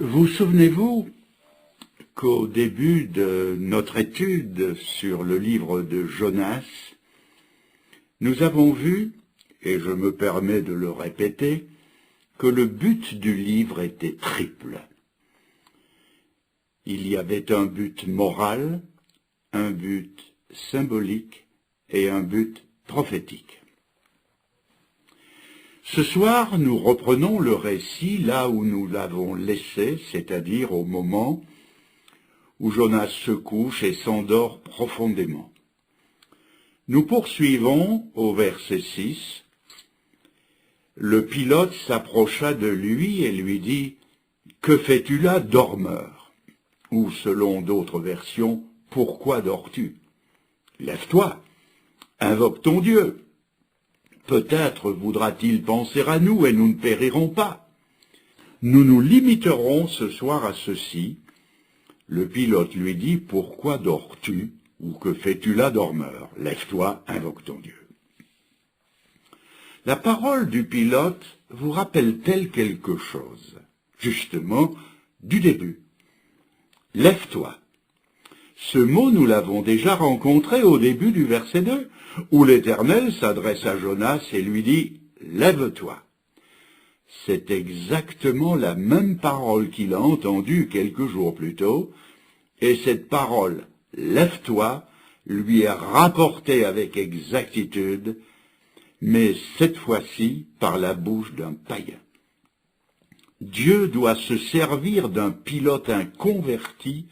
Vous souvenez-vous qu'au début de notre étude sur le livre de Jonas, nous avons vu, et je me permets de le répéter, que le but du livre était triple. Il y avait un but moral, un but symbolique et un but prophétique. Ce soir, nous reprenons le récit là où nous l'avons laissé, c'est-à-dire au moment où Jonas se couche et s'endort profondément. Nous poursuivons au verset 6. Le pilote s'approcha de lui et lui dit « Que fais-tu là, dormeur ?» Ou selon d'autres versions, « Pourquoi dors-tu » ? Lève-toi, invoque ton Dieu. Peut-être voudra-t-il penser à nous et nous ne périrons pas. Nous nous limiterons ce soir à ceci. Le pilote lui dit « Pourquoi dors-tu » ou « Que fais-tu là, dormeur ?» Lève-toi, invoque ton Dieu. La parole du pilote vous rappelle-t-elle quelque chose? Justement, du début. Lève-toi. Ce mot, nous l'avons déjà rencontré au début du verset 2, où l'Éternel s'adresse à Jonas et lui dit « Lève-toi ». C'est exactement la même parole qu'il a entendue quelques jours plus tôt, et cette parole « Lève-toi » lui est rapportée avec exactitude, mais cette fois-ci par la bouche d'un païen. Dieu doit se servir d'un pilote inconverti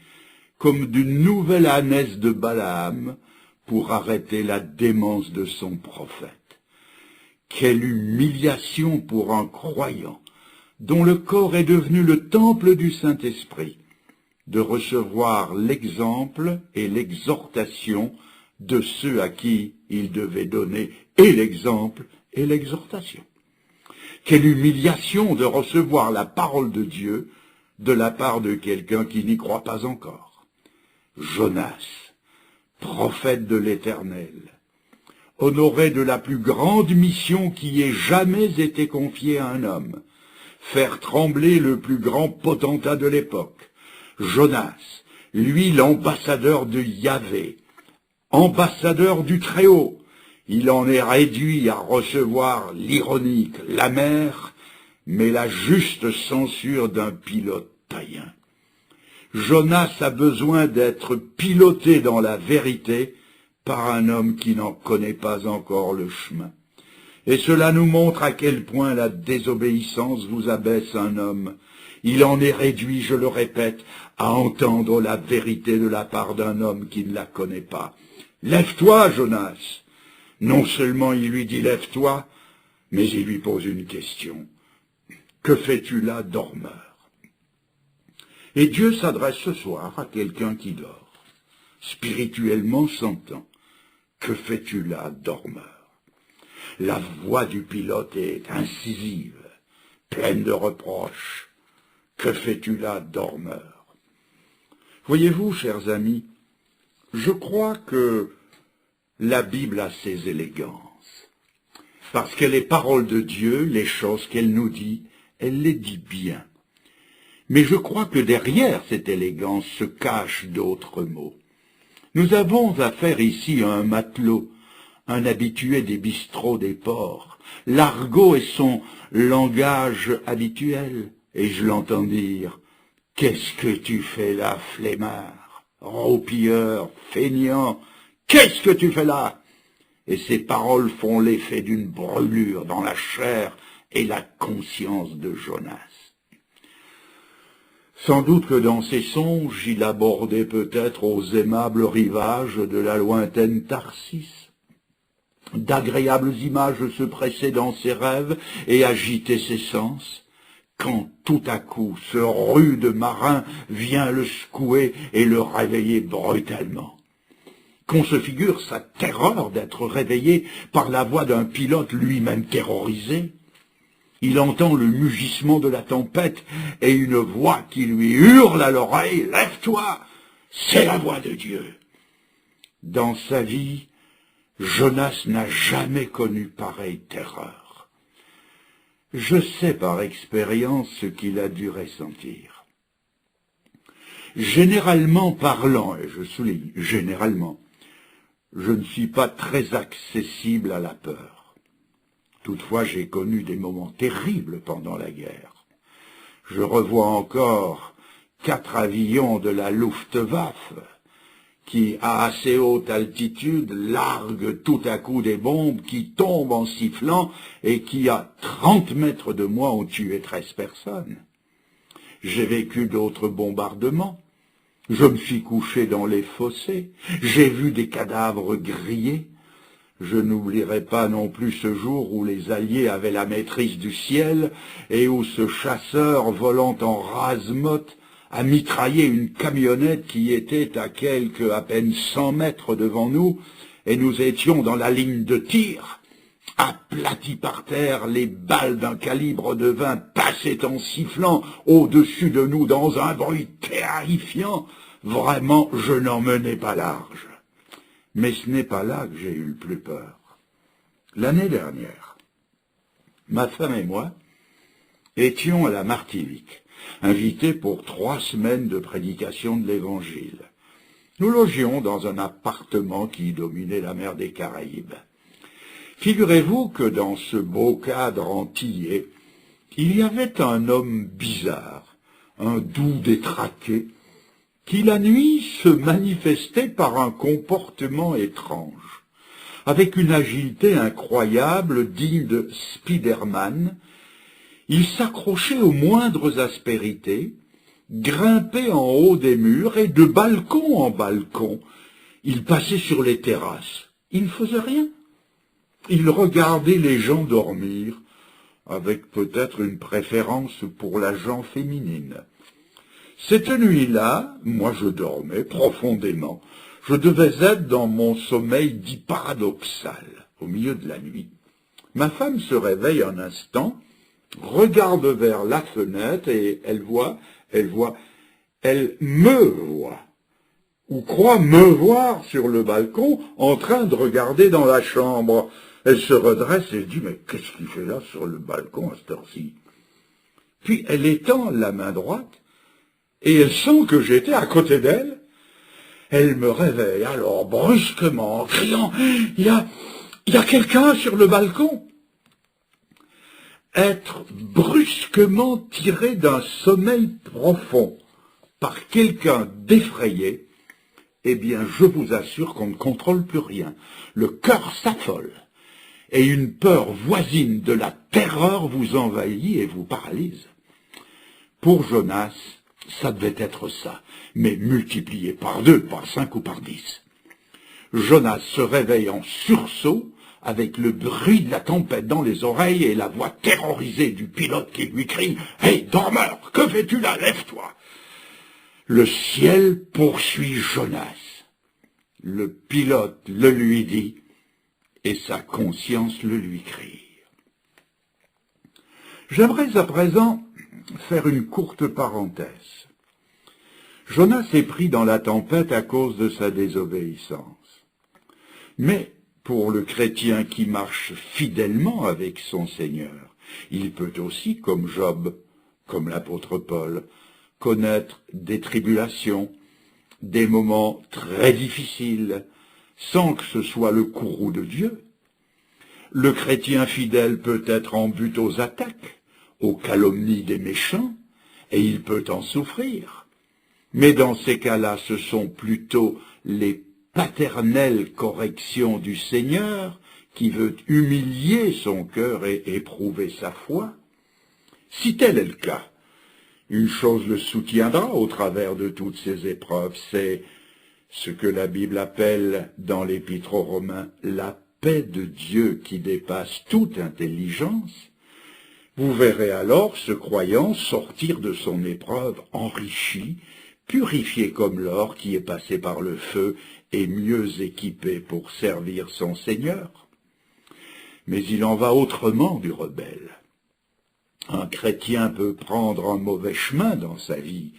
comme d'une nouvelle ânesse de Balaam pour arrêter la démence de son prophète. Quelle humiliation pour un croyant, dont le corps est devenu le temple du Saint-Esprit, de recevoir l'exemple et l'exhortation de ceux à qui il devait donner et l'exemple et l'exhortation. Quelle humiliation de recevoir la parole de Dieu de la part de quelqu'un qui n'y croit pas encore. Jonas, prophète de l'Éternel, honoré de la plus grande mission qui ait jamais été confiée à un homme, faire trembler le plus grand potentat de l'époque. Jonas, lui l'ambassadeur de Yahvé, ambassadeur du Très-Haut, il en est réduit à recevoir l'ironique, l'amère, mais la juste censure d'un pilote païen. Jonas a besoin d'être piloté dans la vérité par un homme qui n'en connaît pas encore le chemin. Et cela nous montre à quel point la désobéissance vous abaisse un homme. Il en est réduit, je le répète, à entendre la vérité de la part d'un homme qui ne la connaît pas. « Lève-toi, Jonas !» Non seulement il lui dit « Lève-toi », mais il lui pose une question. « Que fais-tu là, dormeur ?» Et Dieu s'adresse ce soir à quelqu'un qui dort, spirituellement s'entend. « Que fais-tu là, dormeur ?» La voix du pilote est incisive, pleine de reproches. « Que fais-tu là, dormeur ?» Voyez-vous, chers amis, je crois que la Bible a ses élégances, parce qu'elle est parole de Dieu, les choses qu'elle nous dit, elle les dit bien. Mais je crois que derrière cette élégance se cachent d'autres mots. Nous avons affaire ici à un matelot, un habitué des bistrots des ports. L'argot est son langage habituel, et je l'entends dire « Qu'est-ce que tu fais là, flemmard, roupilleur, feignant, qu'est-ce que tu fais là ?» Et ces paroles font l'effet d'une brûlure dans la chair et la conscience de Jonas. Sans doute que dans ses songes, il abordait peut-être aux aimables rivages de la lointaine Tarsis. D'agréables images se pressaient dans ses rêves et agitaient ses sens, quand tout à coup ce rude marin vient le secouer et le réveiller brutalement. Qu'on se figure sa terreur d'être réveillé par la voix d'un pilote lui-même terrorisé. Il entend le mugissement de la tempête et une voix qui lui hurle à l'oreille « Lève-toi !» C'est la voix de Dieu. Dans sa vie, Jonas n'a jamais connu pareille terreur. Je sais par expérience ce qu'il a dû ressentir. Généralement parlant, et je souligne, généralement, je ne suis pas très accessible à la peur. Toutefois, j'ai connu des moments terribles pendant la guerre. Je revois encore 4 avions de la Luftwaffe qui, à assez haute altitude, larguent tout à coup des bombes qui tombent en sifflant et qui, à 30 mètres de moi, ont tué 13 personnes. J'ai vécu d'autres bombardements. Je me suis couché dans les fossés. J'ai vu des cadavres grillés. Je n'oublierai pas non plus ce jour où les Alliés avaient la maîtrise du ciel et où ce chasseur, volant en rase-motte, a mitraillé une camionnette qui était à à peine 100 mètres devant nous, et nous étions dans la ligne de tir. Aplatis par terre, les balles d'un calibre de 20 passaient en sifflant au-dessus de nous dans un bruit terrifiant. Vraiment, je n'en menais pas large. Mais ce n'est pas là que j'ai eu le plus peur. L'année dernière, ma femme et moi étions à la Martinique, invités pour 3 semaines de prédication de l'Évangile. Nous logions dans un appartement qui dominait la mer des Caraïbes. Figurez-vous que dans ce beau cadre antillais, il y avait un homme bizarre, un doux détraqué, qui la nuit se manifestait par un comportement étrange, avec une agilité incroyable digne de Spider-Man. Il s'accrochait aux moindres aspérités, grimpait en haut des murs et de balcon en balcon. Il passait sur les terrasses. Il ne faisait rien. Il regardait les gens dormir, avec peut-être une préférence pour la gent féminine. Cette nuit-là, moi je dormais profondément. Je devais être dans mon sommeil dit paradoxal, au milieu de la nuit. Ma femme se réveille un instant, regarde vers la fenêtre et elle me voit, ou croit me voir sur le balcon en train de regarder dans la chambre. Elle se redresse et dit « Mais qu'est-ce qu'il fait là sur le balcon à cette heure-ci » Puis elle étend la main droite et elle sent que j'étais à côté d'elle. Elle me réveille alors brusquement en criant « Il y a quelqu'un sur le balcon !» Être brusquement tiré d'un sommeil profond par quelqu'un d'effrayé, eh bien, je vous assure qu'on ne contrôle plus rien. Le cœur s'affole et une peur voisine de la terreur vous envahit et vous paralyse. Pour Jonas, ça devait être ça, mais multiplié par 2, par 5 ou par 10. Jonas se réveille en sursaut, avec le bruit de la tempête dans les oreilles et la voix terrorisée du pilote qui lui crie « Hé, dormeur, que fais-tu là? Lève-toi » Le ciel poursuit Jonas. Le pilote le lui dit et sa conscience le lui crie. J'aimerais à présent faire une courte parenthèse. Jonas est pris dans la tempête à cause de sa désobéissance. Mais pour le chrétien qui marche fidèlement avec son Seigneur, il peut aussi, comme Job, comme l'apôtre Paul, connaître des tribulations, des moments très difficiles, sans que ce soit le courroux de Dieu. Le chrétien fidèle peut être en but aux attaques, aux calomnies des méchants, et il peut en souffrir. Mais dans ces cas-là, ce sont plutôt les paternelle correction du Seigneur qui veut humilier son cœur et éprouver sa foi. Si tel est le cas, une chose le soutiendra au travers de toutes ces épreuves, c'est ce que la Bible appelle dans l'Épître aux Romains la paix de Dieu qui dépasse toute intelligence. Vous verrez alors ce croyant sortir de son épreuve enrichi, purifié comme l'or qui est passé par le feu et mieux équipé pour servir son Seigneur. Mais il en va autrement du rebelle. Un chrétien peut prendre un mauvais chemin dans sa vie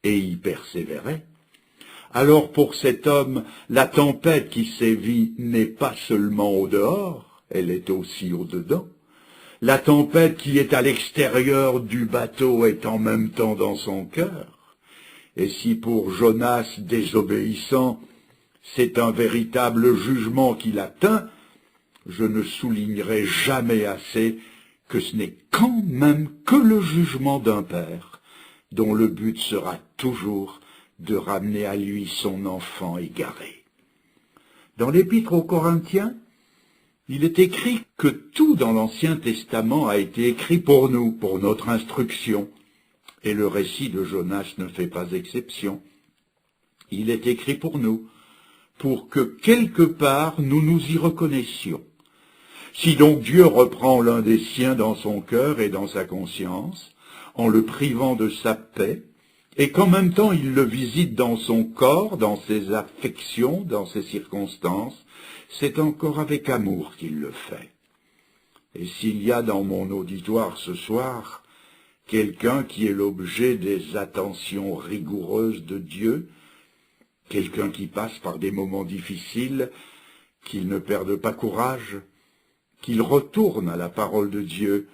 et y persévérer. Alors pour cet homme, la tempête qui sévit n'est pas seulement au dehors, elle est aussi au dedans. La tempête qui est à l'extérieur du bateau est en même temps dans son cœur. Et si pour Jonas désobéissant, c'est un véritable jugement qui l'atteint, je ne soulignerai jamais assez que ce n'est quand même que le jugement d'un père, dont le but sera toujours de ramener à lui son enfant égaré. Dans l'Épître aux Corinthiens, il est écrit que tout dans l'Ancien Testament a été écrit pour nous, pour notre instruction, et le récit de Jonas ne fait pas exception. Il est écrit pour nous, pour que quelque part nous nous y reconnaissions. Si donc Dieu reprend l'un des siens dans son cœur et dans sa conscience, en le privant de sa paix, et qu'en même temps il le visite dans son corps, dans ses affections, dans ses circonstances, c'est encore avec amour qu'il le fait. Et s'il y a dans mon auditoire ce soir quelqu'un qui est l'objet des attentions rigoureuses de Dieu, quelqu'un qui passe par des moments difficiles, qu'il ne perde pas courage, qu'il retourne à la parole de Dieu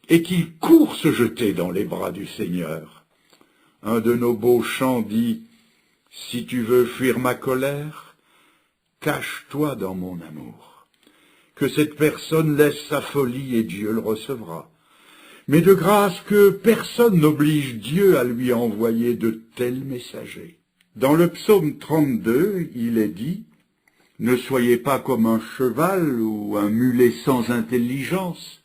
et qu'il court se jeter dans les bras du Seigneur. Un de nos beaux chants dit « Si tu veux fuir ma colère, cache-toi dans mon amour. » Que cette personne laisse sa folie et Dieu le recevra. Mais de grâce que personne n'oblige Dieu à lui envoyer de tels messagers. Dans le psaume 32, il est dit « Ne soyez pas comme un cheval ou un mulet sans intelligence.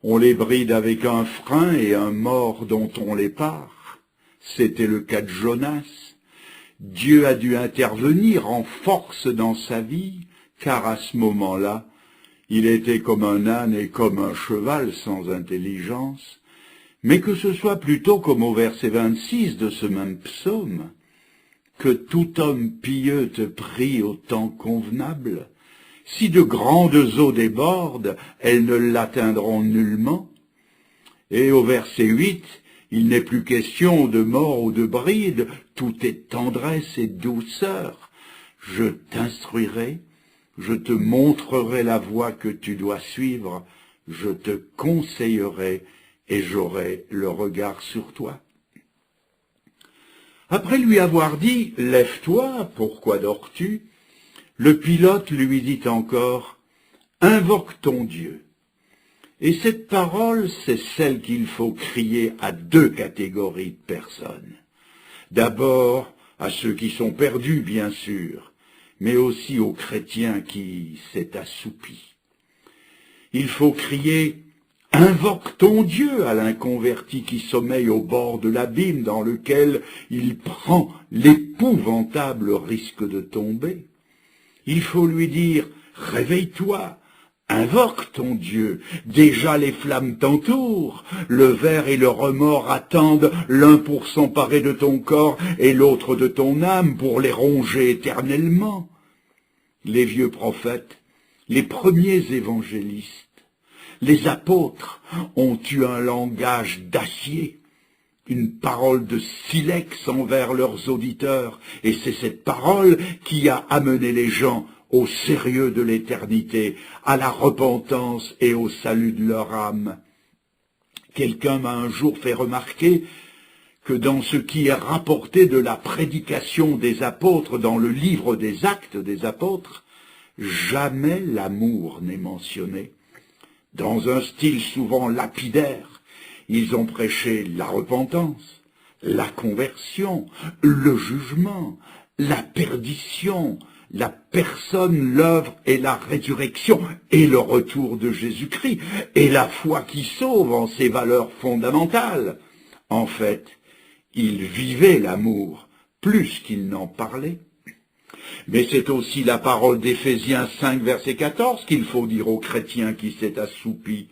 On les bride avec un frein et un mors dont on les part. » C'était le cas de Jonas. Dieu a dû intervenir en force dans sa vie, car à ce moment-là, il était comme un âne et comme un cheval sans intelligence, mais que ce soit plutôt comme au verset 26 de ce même psaume, que tout homme pieux te prie au temps convenable. Si de grandes eaux débordent, elles ne l'atteindront nullement. Et au verset 8, il n'est plus question de mort ou de bride, tout est tendresse et douceur. Je t'instruirai, je te montrerai la voie que tu dois suivre, je te conseillerai et j'aurai le regard sur toi. Après lui avoir dit « Lève-toi, pourquoi dors-tu ?» le pilote lui dit encore « Invoque ton Dieu ». Et cette parole, c'est celle qu'il faut crier à deux catégories de personnes. D'abord, à ceux qui sont perdus, bien sûr, mais aussi aux chrétiens qui s'est assoupi. Il faut crier « Invoque ton Dieu » à l'inconverti qui sommeille au bord de l'abîme dans lequel il prend l'épouvantable risque de tomber. Il faut lui dire « Réveille-toi ». Invoque ton Dieu, déjà les flammes t'entourent, le ver et le remords attendent l'un pour s'emparer de ton corps et l'autre de ton âme pour les ronger éternellement. Les vieux prophètes, les premiers évangélistes, les apôtres ont eu un langage d'acier, une parole de silex envers leurs auditeurs, et c'est cette parole qui a amené les gens au sérieux de l'éternité, à la repentance et au salut de leur âme. Quelqu'un m'a un jour fait remarquer que dans ce qui est rapporté de la prédication des apôtres dans le livre des Actes des apôtres, jamais l'amour n'est mentionné. Dans un style souvent lapidaire, ils ont prêché la repentance, la conversion, le jugement, la perdition, la personne, l'œuvre et la résurrection et le retour de Jésus-Christ et la foi qui sauve en ses valeurs fondamentales. En fait, ils vivaient l'amour plus qu'ils n'en parlaient. Mais c'est aussi la parole d'Éphésiens 5, verset 14 qu'il faut dire aux chrétiens qui s'est assoupi.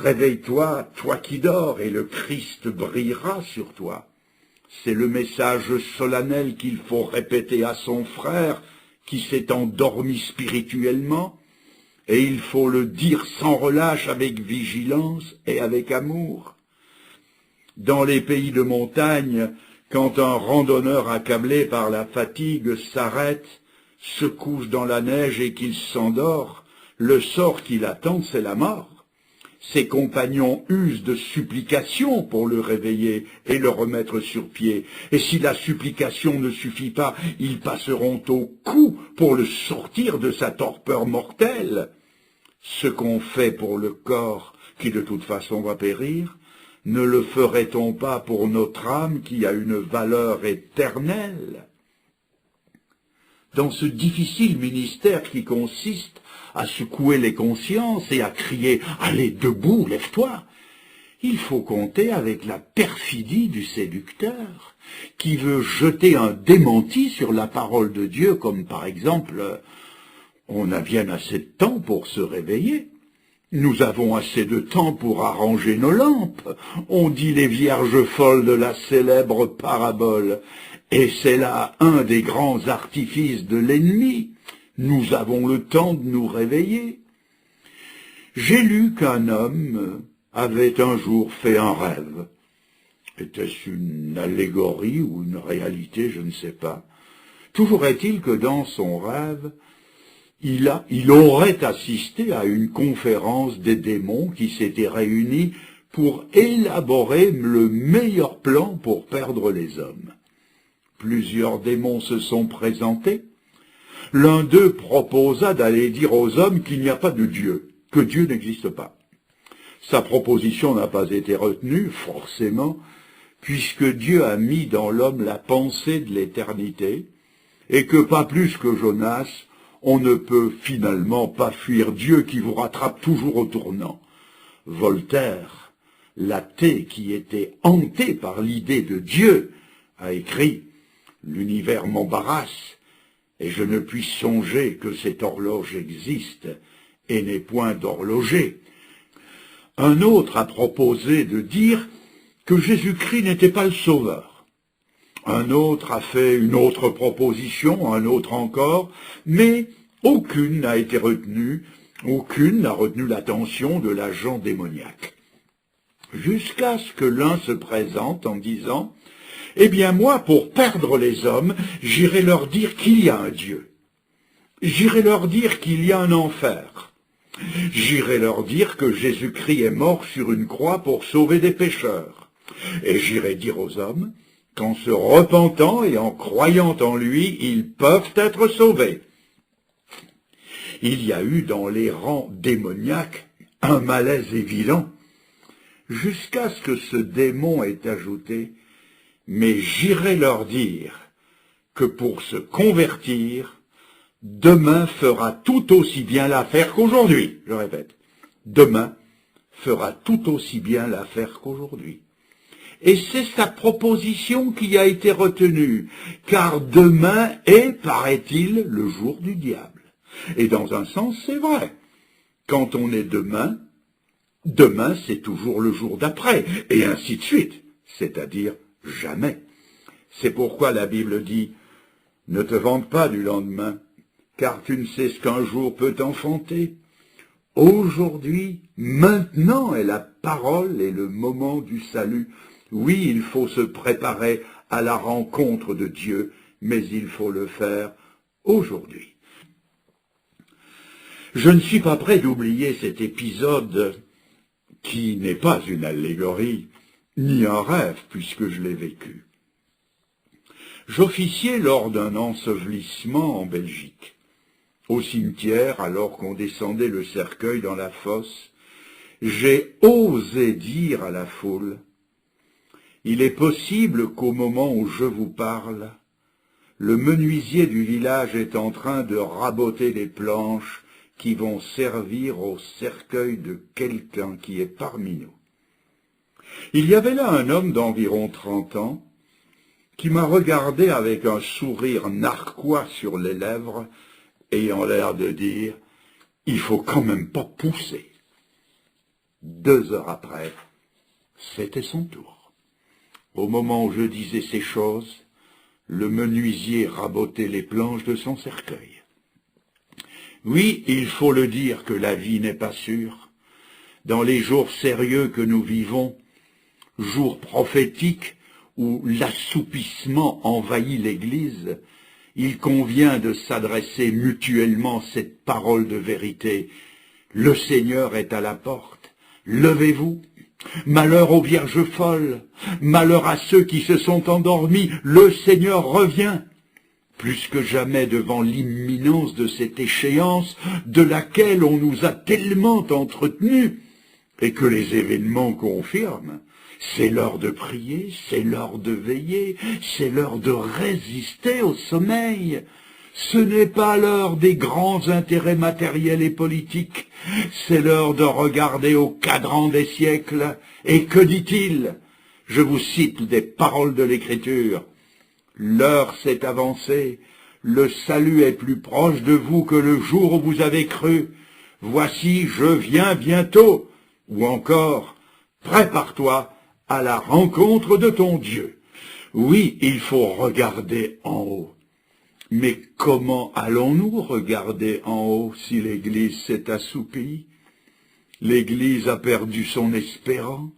Réveille-toi, toi qui dors, et le Christ brillera sur toi. C'est le message solennel qu'il faut répéter à son frère qui s'est endormi spirituellement, et il faut le dire sans relâche, avec vigilance et avec amour. Dans les pays de montagne, quand un randonneur accablé par la fatigue s'arrête, se couche dans la neige et qu'il s'endort, le sort qui l'attend, c'est la mort. Ses compagnons usent de supplications pour le réveiller et le remettre sur pied. Et si la supplication ne suffit pas, ils passeront au cou pour le sortir de sa torpeur mortelle. Ce qu'on fait pour le corps, qui de toute façon va périr, ne le ferait-on pas pour notre âme qui a une valeur éternelle? Dans ce difficile ministère qui consiste à secouer les consciences et à crier « Allez, debout, lève-toi !» il faut compter avec la perfidie du séducteur, qui veut jeter un démenti sur la parole de Dieu, comme par exemple « On a bien assez de temps pour se réveiller ». Nous avons assez de temps pour arranger nos lampes, on dit les vierges folles de la célèbre parabole, et c'est là un des grands artifices de l'ennemi. Nous avons le temps de nous réveiller. J'ai lu qu'un homme avait un jour fait un rêve. Était-ce une allégorie ou une réalité, je ne sais pas. Toujours est-il que dans son rêve, il aurait assisté à une conférence des démons qui s'étaient réunis pour élaborer le meilleur plan pour perdre les hommes. Plusieurs démons se sont présentés. L'un d'eux proposa d'aller dire aux hommes qu'il n'y a pas de Dieu, que Dieu n'existe pas. Sa proposition n'a pas été retenue, forcément, puisque Dieu a mis dans l'homme la pensée de l'éternité, et que pas plus que Jonas, on ne peut finalement pas fuir Dieu qui vous rattrape toujours au tournant. Voltaire, l'athée qui était hanté par l'idée de Dieu, a écrit « L'univers m'embarrasse, et je ne puis songer que cette horloge existe et n'est point d'horloger. » Un autre a proposé de dire que Jésus-Christ n'était pas le sauveur. Un autre a fait une autre proposition, un autre encore, mais aucune n'a été retenue, aucune n'a retenu l'attention de l'agent démoniaque. Jusqu'à ce que l'un se présente en disant « Eh bien moi, pour perdre les hommes, j'irai leur dire qu'il y a un Dieu. J'irai leur dire qu'il y a un enfer. J'irai leur dire que Jésus-Christ est mort sur une croix pour sauver des pécheurs. Et j'irai dire aux hommes qu'en se repentant et en croyant en lui, ils peuvent être sauvés. » Il y a eu dans les rangs démoniaques un malaise évident, jusqu'à ce que ce démon ait ajouté « Mais j'irai leur dire que pour se convertir, demain fera tout aussi bien l'affaire qu'aujourd'hui. » Je répète, demain fera tout aussi bien l'affaire qu'aujourd'hui. Et c'est sa proposition qui a été retenue, car demain est, paraît-il, le jour du diable. Et dans un sens, c'est vrai. Quand on est demain, demain c'est toujours le jour d'après, et ainsi de suite, c'est-à-dire jamais. C'est pourquoi la Bible dit « Ne te vante pas du lendemain, car tu ne sais ce qu'un jour peut enfanter. Aujourd'hui, maintenant est la parole et le moment du salut. Oui, il faut se préparer à la rencontre de Dieu, mais il faut le faire aujourd'hui. » Je ne suis pas prêt d'oublier cet épisode qui n'est pas une allégorie, ni un rêve, puisque je l'ai vécu. J'officiais lors d'un ensevelissement en Belgique. Au cimetière, alors qu'on descendait le cercueil dans la fosse, j'ai osé dire à la foule « Il est possible qu'au moment où je vous parle, le menuisier du village est en train de raboter les planches qui vont servir au cercueil de quelqu'un qui est parmi nous. » Il y avait là un homme d'environ 30 ans qui m'a regardé avec un sourire narquois sur les lèvres, ayant l'air de dire « Il faut quand même pas pousser ». 2 heures après, c'était son tour. Au moment où je disais ces choses, le menuisier rabotait les planches de son cercueil. Oui, il faut le dire que la vie n'est pas sûre. Dans les jours sérieux que nous vivons, jours prophétiques où l'assoupissement envahit l'Église, il convient de s'adresser mutuellement cette parole de vérité. Le Seigneur est à la porte. Levez-vous. Malheur aux vierges folles, malheur à ceux qui se sont endormis, le Seigneur revient. Plus que jamais devant l'imminence de cette échéance de laquelle on nous a tellement entretenus, et que les événements confirment, c'est l'heure de prier, c'est l'heure de veiller, c'est l'heure de résister au sommeil. Ce n'est pas l'heure des grands intérêts matériels et politiques, c'est l'heure de regarder au cadran des siècles. Et que dit-il? Je vous cite des paroles de l'Écriture. L'heure s'est avancée, le salut est plus proche de vous que le jour où vous avez cru. Voici, je viens bientôt. Ou encore, prépare-toi à la rencontre de ton Dieu. Oui, il faut regarder en haut. Mais comment allons-nous regarder en haut si l'Église s'est assoupie? L'Église a perdu son espérance.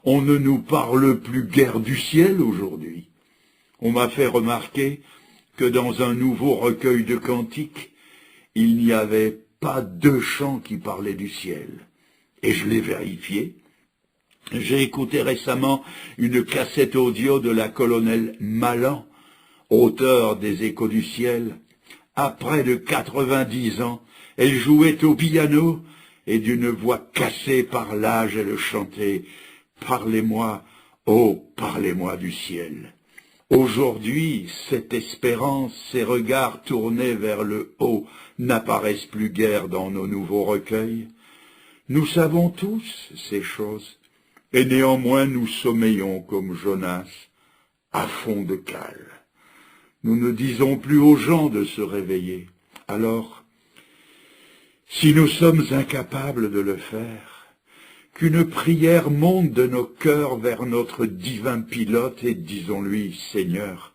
On ne nous parle plus guère du ciel aujourd'hui. On m'a fait remarquer que dans un nouveau recueil de cantiques, il n'y avait pas 2 chants qui parlaient du ciel. Et je l'ai vérifié. J'ai écouté récemment une cassette audio de la colonelle Malan, auteur des Échos du ciel. À près de 90 ans, elle jouait au piano et d'une voix cassée par l'âge, elle chantait « Parlez-moi, oh, parlez-moi du ciel ». Aujourd'hui, cette espérance, ces regards tournés vers le haut n'apparaissent plus guère dans nos nouveaux recueils. Nous savons tous ces choses, et néanmoins nous sommeillons comme Jonas, à fond de cale. Nous ne disons plus aux gens de se réveiller. Alors, si nous sommes incapables de le faire, qu'une prière monte de nos cœurs vers notre divin pilote et disons-lui, Seigneur,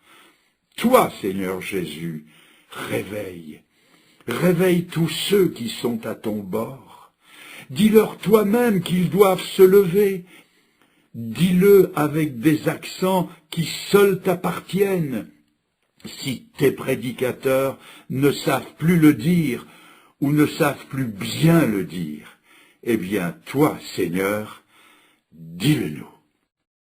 toi, Seigneur Jésus, réveille, réveille tous ceux qui sont à ton bord. Dis-leur toi-même qu'ils doivent se lever. Dis-le avec des accents qui seuls t'appartiennent. Si tes prédicateurs ne savent plus le dire ou ne savent plus bien le dire, eh bien, toi, Seigneur, dis-le-nous.